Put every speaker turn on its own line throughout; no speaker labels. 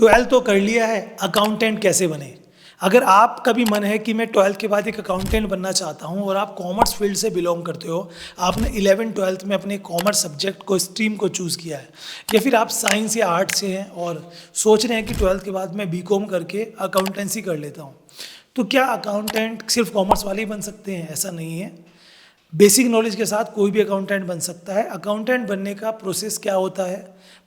Twelfth तो कर लिया है, अकाउंटेंट कैसे बने। अगर आपका भी मन है कि मैं ट्वेल्थ के बाद एक अकाउंटेंट बनना चाहता हूं और आप कॉमर्स फील्ड से बिलोंग करते हो, आपने 11-12 में अपने कॉमर्स सब्जेक्ट को स्ट्रीम को चूज़ किया है, या फिर आप साइंस या आर्ट्स से हैं और सोच रहे हैं कि ट्वेल्थ के बाद मैं बीकॉम करके अकाउंटेंसी कर लेता हूँ, तो क्या अकाउंटेंट सिर्फ कॉमर्स वाले ही बन सकते हैं? ऐसा नहीं है। बेसिक नॉलेज के साथ कोई भी अकाउंटेंट बन सकता है। अकाउंटेंट बनने का प्रोसेस क्या होता है,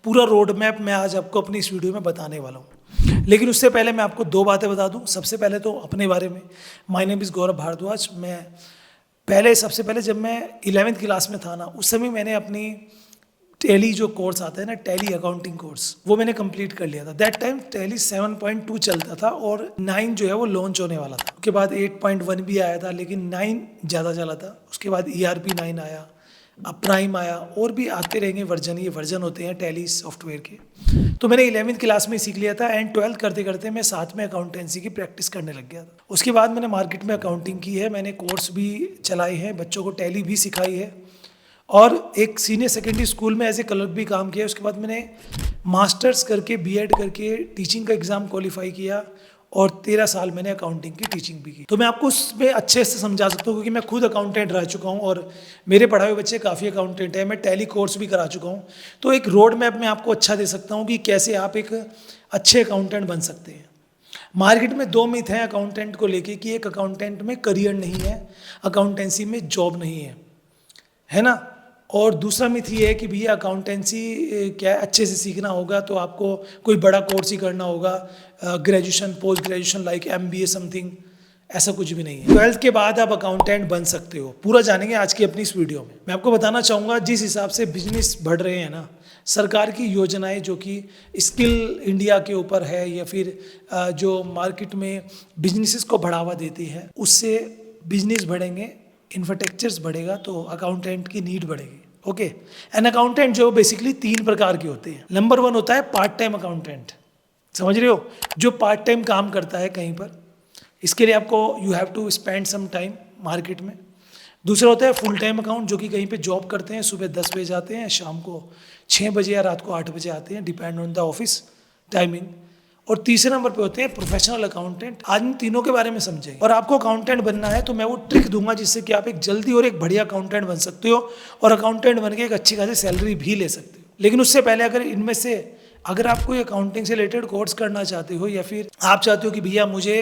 पूरा रोड मैप मैं आज आपको अपनी इस वीडियो में बताने वाला हूँ। लेकिन उससे पहले मैं आपको दो बातें बता दूँ। सबसे पहले तो अपने बारे में, माय नेम इज़ गौरव भारद्वाज। सबसे पहले जब मैं 11th क्लास में था ना, उस समय मैंने अपनी टैली जो कोर्स आता है ना, टैली अकाउंटिंग कोर्स, वो मैंने कंप्लीट कर लिया था। दैट टाइम टैली 7.2 चलता था और 9 जो है वो लॉन्च होने वाला था। उसके बाद 8.1 भी आया था, लेकिन 9 ज़्यादा चला था। उसके बाद ERP 9 आया, अब प्राइम आया, और भी आते रहेंगे वर्जन। ये वर्जन होते हैं टैली सॉफ्टवेयर के। तो मैंने 11th क्लास में सीख लिया था एंड 12th करते करते मैं साथ में अकाउंटेंसी की प्रैक्टिस करने लग गया था। उसके बाद मैंने मार्केट में अकाउंटिंग की है, मैंने कोर्स भी चलाए हैं, बच्चों को टैली भी सिखाई है और एक सीनियर सेकेंडरी स्कूल में एज ए क्लर्क भी काम किया। उसके बाद मैंने मास्टर्स करके B.Ed करके टीचिंग का एग्ज़ाम क्वालिफाई किया और 13 साल मैंने अकाउंटिंग की टीचिंग भी की। तो मैं आपको उसमें अच्छे से समझा सकता हूँ क्योंकि मैं खुद अकाउंटेंट रह चुका हूँ और मेरे पढ़ाए हुए बच्चे काफ़ी अकाउंटेंट हैं। मैं टैली कोर्स भी करा चुका हूँ, तो एक रोड मैप मैं आपको अच्छा दे सकता हूँ कि कैसे आप एक अच्छे अकाउंटेंट बन सकते हैं। मार्केट में दो मिथ हैं अकाउंटेंट को लेके कि एक अकाउंटेंट में करियर नहीं है, अकाउंटेंसी में जॉब नहीं है ना। और दूसरा मिथ ये है कि भैया अकाउंटेंसी क्या है, अच्छे से सीखना होगा तो आपको कोई बड़ा कोर्स ही करना होगा, graduation post graduation like MBA something. ऐसा कुछ भी नहीं है। 12th के बाद आप अकाउंटेंट बन सकते हो, पूरा जानेंगे आज की अपनी इस वीडियो में। मैं आपको बताना चाहूँगा जिस हिसाब से बिजनेस बढ़ रहे हैं ना, सरकार की योजनाएं जो कि स्किल इंडिया के ऊपर है या फिर जो मार्केट में बिजनेसेस को बढ़ावा देती है, उससे बिजनेस बढ़ेंगे, इंफ्रास्ट्रक्चर्स बढ़ेगा तो अकाउंटेंट की नीड बढ़ेगी। ओके, एन अकाउंटेंट जो बेसिकली 3 प्रकार के होते हैं। नंबर 1 होता है पार्ट टाइम अकाउंटेंट, समझ रहे हो, जो पार्ट टाइम काम करता है कहीं पर। इसके लिए आपको you have to spend some time market में। दूसरा होता है फुल टाइम अकाउंट, जो कि कहीं पे जॉब करते हैं, सुबह 10 बजे जाते हैं, शाम को 6 बजे या रात को 8 बजे आते हैं, depend on the office timing. और तीसरे नंबर पे होते हैं प्रोफेशनल अकाउंटेंट। आज इन तीनों के बारे में समझेंगे। और आपको अकाउंटेंट बनना है तो मैं वो ट्रिक दूंगा जिससे कि आप एक जल्दी और एक बढ़िया अकाउंटेंट बन सकते हो और अकाउंटेंट बन के एक अच्छी खासी सैलरी भी ले सकते हो। लेकिन उससे पहले अगर आप कोई अकाउंटिंग से रिलेटेड कोर्स करना चाहते हो या फिर आप चाहते हो कि भैया मुझे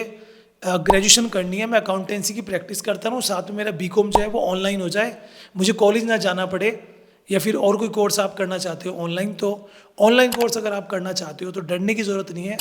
ग्रेजुएशन करनी है, मैं अकाउंटेंसी की प्रैक्टिस करता हूँ, साथ में मेरा बीकॉम जो है वो ऑनलाइन हो जाए, मुझे कॉलेज ना जाना पड़े, या फिर और कोई कोर्स आप करना चाहते हो ऑनलाइन, तो ऑनलाइन कोर्स अगर आप करना चाहते हो तो डरने की ज़रूरत नहीं है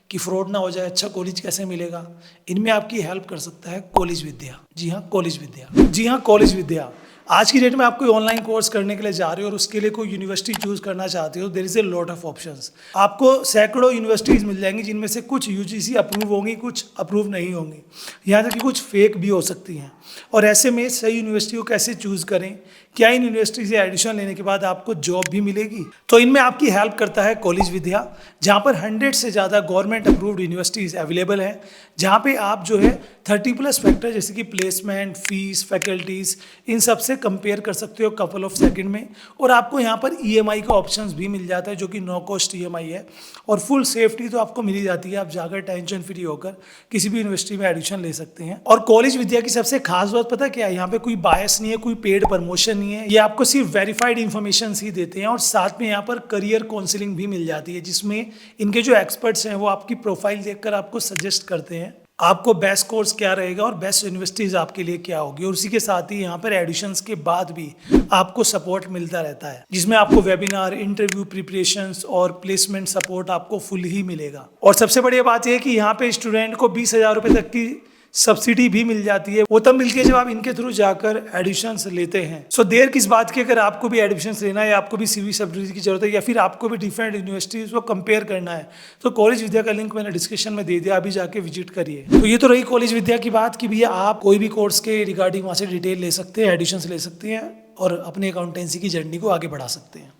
कि फ्रॉड ना हो जाए, अच्छा कॉलेज कैसे मिलेगा। इनमें आपकी हेल्प कर सकता है कॉलेज विद्या। जी हाँ, कॉलेज विद्या। जी हाँ, कॉलेज विद्या। आज की डेट में आप कोई ऑनलाइन कोर्स करने के लिए जा रहे हो और उसके लिए कोई यूनिवर्सिटी चूज करना चाहते हो, there is a lot of options. आपको सैकड़ों यूनिवर्सिटीज मिल जाएंगी जिनमें से कुछ UGC अप्रूव होंगी, कुछ अप्रूव नहीं होंगी, यहाँ तक कि कुछ फेक भी हो सकती हैं। और ऐसे में सही यूनिवर्सिटी को कैसे चूज करें, क्या इन यूनिवर्सिटी से एडमिशन लेने के बाद आपको जॉब भी मिलेगी, तो इनमें आपकी हेल्प करता है कॉलेज विद्या, जहाँ पर 100 से ज़्यादा गवर्नमेंट अप्रूव्ड यूनिवर्सिटीज़ अवेलेबल हैं, जहाँ पे आप जो है 30+ फैक्टर जैसे कि प्लेसमेंट, फीस, फैकल्टीज़, इन सब से कंपेयर कर सकते हो कपल ऑफ सेकंड में। और आपको यहाँ पर EMI का ऑप्शंस भी मिल जाता है जो कि नो कॉस्ट EMI है, और फुल सेफ्टी तो आपको मिल ही जाती है। आप जाकर टेंशन फ्री होकर किसी भी यूनिवर्सिटी में एडमिशन ले सकते हैं। और कॉलेज विद्या की सबसे खास बात पता क्या है, यहाँ पे कोई बायस नहीं है, कोई पेड प्रमोशन नहीं है, ये आपको सिर्फ वेरीफाइड इन्फॉर्मेशन ही देते हैं। और साथ में यहाँ पर करियर काउंसलिंग भी मिल जाती है, जिसमें इनके जो एक्सपर्ट्स हैं वो आपकी प्रोफाइल देखकर आपको सजेस्ट करते हैं आपको बेस्ट कोर्स क्या रहेगा और बेस्ट यूनिवर्सिटीज़ आपके लिए क्या होगी। और उसी के साथ ही यहाँ पर एडिशंस के बाद भी आपको सपोर्ट मिलता रहता है, जिसमें आपको वेबिनार, इंटरव्यू प्रिपरेशंस और प्लेसमेंट सपोर्ट आपको फुल ही मिलेगा। और सबसे बढ़िया बात यह है कि यहाँ पे स्टूडेंट को 20,000 रुपये तक की सब्सिडी भी मिल जाती है। वो तब मिलती है जब आप इनके थ्रू जाकर एडमिशन्स लेते हैं। सो देर किस बात की, अगर आपको भी एडमिशन्स लेना है, आपको भी CV सब्सिडी की जरूरत है, या फिर आपको भी डिफरेंट यूनिवर्सिटीज़ को कंपेयर करना है, तो कॉलेज विद्या का लिंक मैंने डिस्क्रिप्शन में दे दिया, अभी जाके विजिट करिए। तो ये तो रही कॉलेज विद्या की बात कि भैया आप कोई भी कोर्स के रिगार्डिंग वहाँ से डिटेल ले सकते हैं, एडमिशन्स ले सकते हैं और अपने अकाउंटेंसी की जर्नी को आगे बढ़ा सकते हैं।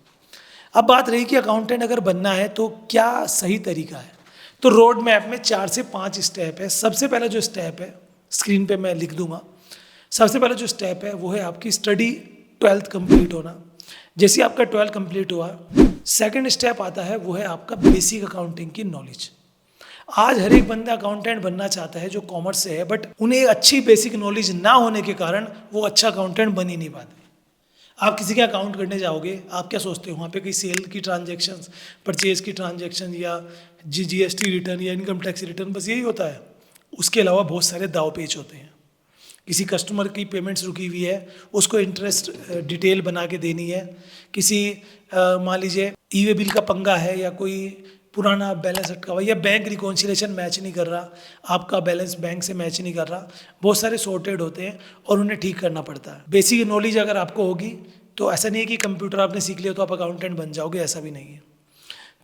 अब बात रही कि अकाउंटेंट अगर बनना है तो क्या सही तरीका है। तो रोड मैप में 4 से 5 स्टेप है। सबसे पहला जो स्टेप है, स्क्रीन पे मैं लिख दूंगा, सबसे पहला जो स्टेप है वो है आपकी स्टडी 12th कंप्लीट होना। जैसे आपका 12th कंप्लीट हुआ, सेकंड स्टेप आता है, वो है आपका बेसिक अकाउंटिंग की नॉलेज। आज हर एक बंदा अकाउंटेंट बनना चाहता है जो कॉमर्स से है, बट उन्हें अच्छी बेसिक नॉलेज ना होने के कारण वो अच्छा अकाउंटेंट बन ही नहीं पाते। आप किसी का अकाउंट करने जाओगे, आप क्या सोचते हो वहाँ पे कोई सेल की ट्रांजैक्शंस, परचेज की ट्रांजैक्शन या जीएसटी रिटर्न या इनकम टैक्स रिटर्न, बस यही होता है। उसके अलावा बहुत सारे दाव पेच होते हैं। किसी कस्टमर की पेमेंट्स रुकी हुई है, उसको इंटरेस्ट डिटेल बना के देनी है। किसी मान लीजिए ई वे बिल का पंगा है, या कोई पुराना बैलेंस अटका हुआ, या बैंक रिकॉन्सिलेशन मैच नहीं कर रहा, आपका बैलेंस बैंक से मैच नहीं कर रहा। बहुत सारे सॉर्टेड होते हैं और उन्हें ठीक करना पड़ता है। बेसिक नॉलेज अगर आपको होगी तो ऐसा नहीं है कि कंप्यूटर आपने सीख लिया तो आप अकाउंटेंट बन जाओगे, ऐसा भी नहीं है।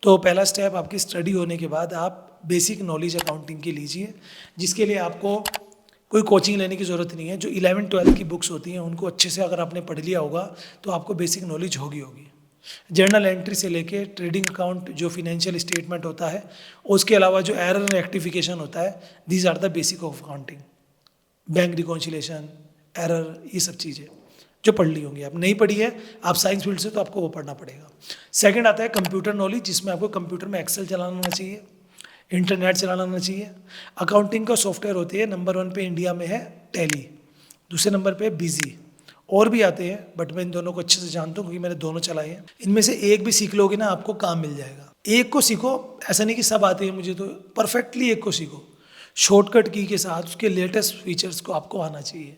तो पहला स्टेप आपकी स्टडी होने के बाद आप बेसिक नॉलेज अकाउंटिंग की लीजिए, जिसके लिए आपको कोई कोचिंग लेने की ज़रूरत नहीं है। जो 11-12 की बुक्स होती हैं उनको अच्छे से अगर आपने पढ़ लिया होगा तो आपको बेसिक नॉलेज होगी। जर्नल एंट्री से लेके ट्रेडिंग अकाउंट, जो फिनेंशियल स्टेटमेंट होता है, उसके अलावा जो एरर रेक्टिफिकेशन होता है, these are the basic of accounting. Bank reconciliation, error, ये सब चीज़ें जो पढ़ ली होंगी। आप नहीं पढ़ी है, आप साइंस फील्ड से, तो आपको वो पढ़ना पड़ेगा। सेकंड आता है कंप्यूटर नॉलेज, जिसमें आपको कंप्यूटर में एक्सेल चलाना आना चाहिए, इंटरनेट चलाना आना चाहिए। अकाउंटिंग का सॉफ्टवेयर होती है, नंबर 1 पे इंडिया में है टैली, दूसरे नंबर पे बिजी, और भी आते हैं बट मैं इन दोनों को अच्छे से जानता हूँ क्योंकि मैंने दोनों चलाए हैं। इनमें से एक भी सीख लोगे ना, आपको काम मिल जाएगा। एक को सीखो, ऐसा नहीं कि सब आते हैं मुझे, तो परफेक्टली एक को सीखो शॉर्टकट की के साथ। उसके लेटेस्ट फीचर्स को आपको आना चाहिए,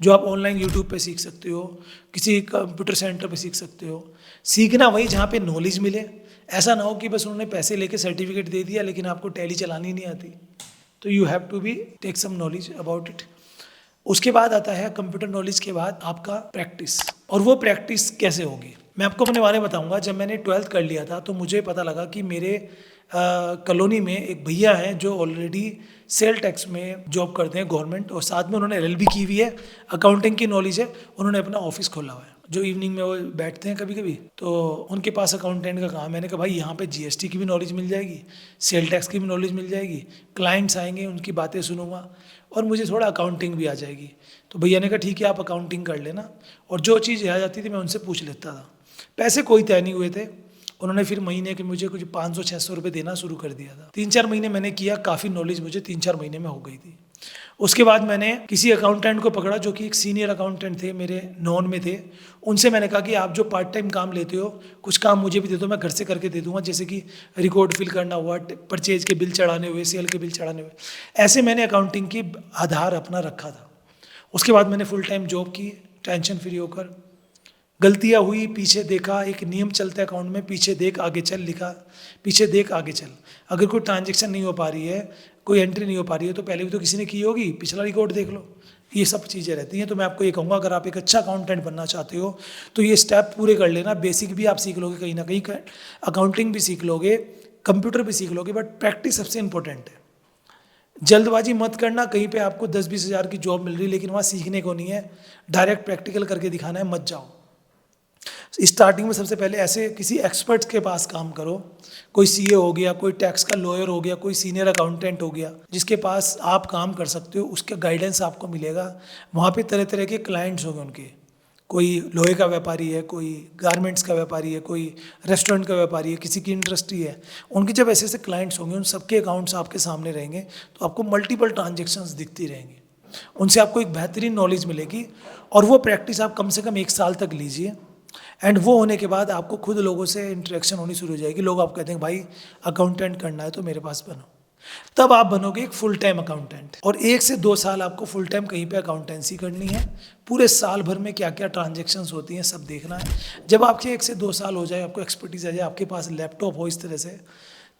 जो आप ऑनलाइन यूट्यूब पे सीख सकते हो, किसी कंप्यूटर सेंटर पे सीख सकते हो। सीखना वही जहाँ पे नॉलेज मिले। ऐसा ना हो कि बस उन्होंने पैसे लेके सर्टिफिकेट दे दिया लेकिन आपको टैली चलानी नहीं आती। तो you have to be take some knowledge about it. उसके बाद आता है कंप्यूटर नॉलेज के बाद आपका प्रैक्टिस। और वो प्रैक्टिस कैसे होगी, मैं आपको अपने बारे में बताऊंगा। जब मैंने 12th कर लिया था तो मुझे पता लगा कि मेरे कॉलोनी में एक भैया हैं जो ऑलरेडी सेल टैक्स में जॉब करते हैं गवर्नमेंट, और साथ में उन्होंने LLB की हुई है, अकाउंटिंग की नॉलेज है। उन्होंने अपना ऑफिस खोला हुआ है, जो इवनिंग में वो बैठते हैं कभी कभी, तो उनके पास अकाउंटेंट का काम है। मैंने कहा भाई यहाँ पे GST की भी नॉलेज मिल जाएगी, सेल टैक्स की भी नॉलेज मिल जाएगी, क्लाइंट्स आएंगे उनकी बातें सुनूंगा, और मुझे थोड़ा अकाउंटिंग भी आ जाएगी। तो भैया ने कहा ठीक है आप अकाउंटिंग कर लेना, और जो चीज़ आ जाती थी मैं उनसे पूछ लेता था। पैसे कोई तय नहीं हुए थे। उन्होंने फिर महीने के मुझे कुछ 500-600 रुपये देना शुरू कर दिया था। 3-4 महीने मैंने किया, काफ़ी नॉलेज मुझे 3-4 महीने में हो गई थी। उसके बाद मैंने किसी अकाउंटेंट को पकड़ा जो कि एक सीनियर अकाउंटेंट थे, मेरे नॉन में थे। उनसे मैंने कहा कि आप जो पार्ट टाइम काम लेते हो, कुछ काम मुझे भी दे दो, मैं घर से करके दे दूंगा, जैसे कि रिकॉर्ड फिल करना हुआ, परचेज के बिल चढ़ाने हुए, सेल के बिल चढ़ाने हुए। ऐसे मैंने अकाउंटिंग की आधार अपना रखा था। उसके बाद मैंने फुल टाइम जॉब की, टेंशन फ्री होकर। गलतियाँ हुई, पीछे देखा, एक नियम चलता है अकाउंट में, पीछे देख आगे चल लिखा, पीछे देख आगे चल। अगर कोई ट्रांजेक्शन नहीं हो पा रही है, कोई एंट्री नहीं हो पा रही है, तो पहले भी तो किसी ने की होगी, पिछला रिकॉर्ड देख लो। ये सब चीज़ें रहती हैं। तो मैं आपको ये कहूँगा, अगर आप एक अच्छा अकाउंटेंट बनना चाहते हो तो ये स्टेप पूरे कर लेना। बेसिक भी आप सीख लोगे कहीं ना कहीं, अकाउंटिंग भी सीख लोगे, कंप्यूटर भी सीख लोगे, बट प्रैक्टिस सबसे इंपॉर्टेंट है। जल्दबाजी मत करना। कहीं पे आपको 10-20 हज़ार की जॉब मिल रही है लेकिन वहाँ सीखने को नहीं है, डायरेक्ट प्रैक्टिकल करके दिखाना है, मत जाओ। स्टार्टिंग में सबसे पहले ऐसे किसी एक्सपर्ट के पास काम करो, कोई CA हो गया, कोई टैक्स का लॉयर हो गया, कोई सीनियर अकाउंटेंट हो गया, जिसके पास आप काम कर सकते हो, उसका गाइडेंस आपको मिलेगा। वहाँ पे तरह तरह के क्लाइंट्स होंगे उनके, कोई लोहे का व्यापारी है, कोई गारमेंट्स का व्यापारी है, कोई रेस्टोरेंट का व्यापारी है, किसी की इंडस्ट्री है। उनके जब ऐसे ऐसे क्लाइंट्स होंगे, उन सबके अकाउंट्स आपके सामने रहेंगे, तो आपको मल्टीपल ट्रांजेक्शन्स दिखती रहेंगी। उनसे आपको एक बेहतरीन नॉलेज मिलेगी, और वो प्रैक्टिस आप कम से कम 1 साल तक लीजिए। एंड वो होने के बाद आपको खुद लोगों से इंटरेक्शन होनी शुरू हो जाएगी। लोग आप कहते हैं भाई अकाउंटेंट करना है तो मेरे पास बनो। तब आप बनोगे एक फुल टाइम अकाउंटेंट। और 1 से 2 साल आपको फुल टाइम कहीं पे अकाउंटेंसी करनी है। पूरे साल भर में क्या क्या ट्रांजेक्शन्स होती हैं सब देखना है। जब आपके 1 से 2 साल हो जाए, आपको एक्सपर्टीज आ जाए, आपके पास लैपटॉप हो इस तरह से,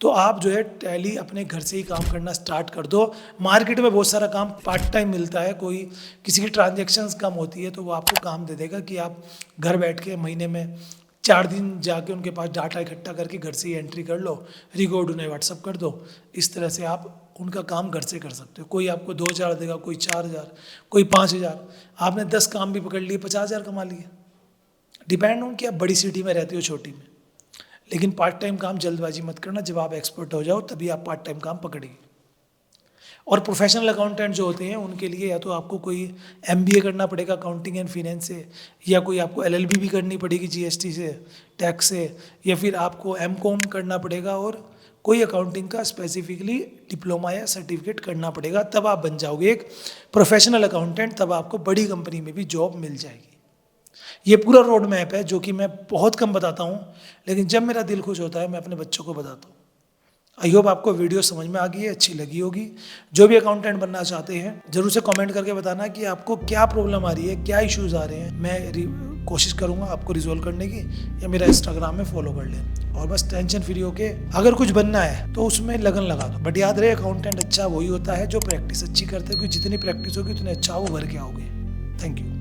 तो आप जो है टैली अपने घर से ही काम करना स्टार्ट कर दो। मार्केट में बहुत सारा काम पार्ट टाइम मिलता है, कोई किसी की ट्रांजेक्शन्स कम होती है तो वो आपको काम दे देगा कि आप घर बैठ के महीने में 4 दिन जाके उनके पास डाटा इकट्ठा करके घर से ही एंट्री कर लो, रिकॉर्ड उन्हें व्हाट्सअप कर दो। इस तरह से आप उनका काम घर से कर सकते हो। कोई आपको 2,000 देगा, कोई 4,000, कोई 5,000। आपने 10 काम भी पकड़ लिए, 50,000 कमा लिए। डिपेंड ऑन कि आप बड़ी सिटी में रहते हो छोटी में। लेकिन पार्ट टाइम काम जल्दबाजी मत करना, जब आप एक्सपर्ट हो जाओ तभी आप पार्ट टाइम काम पकड़िए। और प्रोफेशनल अकाउंटेंट जो होते हैं उनके लिए या तो आपको कोई MBA करना पड़ेगा अकाउंटिंग एंड फाइनेंस से, या कोई आपको LLB भी करनी पड़ेगी GST से, टैक्स से, या फिर आपको MCOM करना पड़ेगा और कोई अकाउंटिंग का स्पेसिफिकली डिप्लोमा या सर्टिफिकेट करना पड़ेगा, तब आप बन जाओगे एक प्रोफेशनल अकाउंटेंट, तब आपको बड़ी कंपनी में भी जॉब मिल जाएगी। ये पूरा रोड मैप है जो कि मैं बहुत कम बताता हूँ, लेकिन जब मेरा दिल खुश होता है मैं अपने बच्चों को बताता हूँ। आई होप आपको वीडियो समझ में आ गई है, अच्छी लगी होगी। जो भी अकाउंटेंट बनना चाहते हैं जरूर से कमेंट करके बताना कि आपको क्या प्रॉब्लम आ रही है, क्या इश्यूज आ रहे हैं। मैं कोशिश करूँगा आपको रिजोल्व करने की, या मेरा इंस्टाग्राम में फॉलो कर लें। और बस टेंशन फ्री होके अगर कुछ बनना है तो उसमें लगन लगा दो। बट याद रहे, अकाउंटेंट अच्छा वही होता है जो प्रैक्टिस अच्छी करते हैं, क्योंकि जितनी प्रैक्टिस होगी उतने अच्छा वो भर के आओगे। Thank you.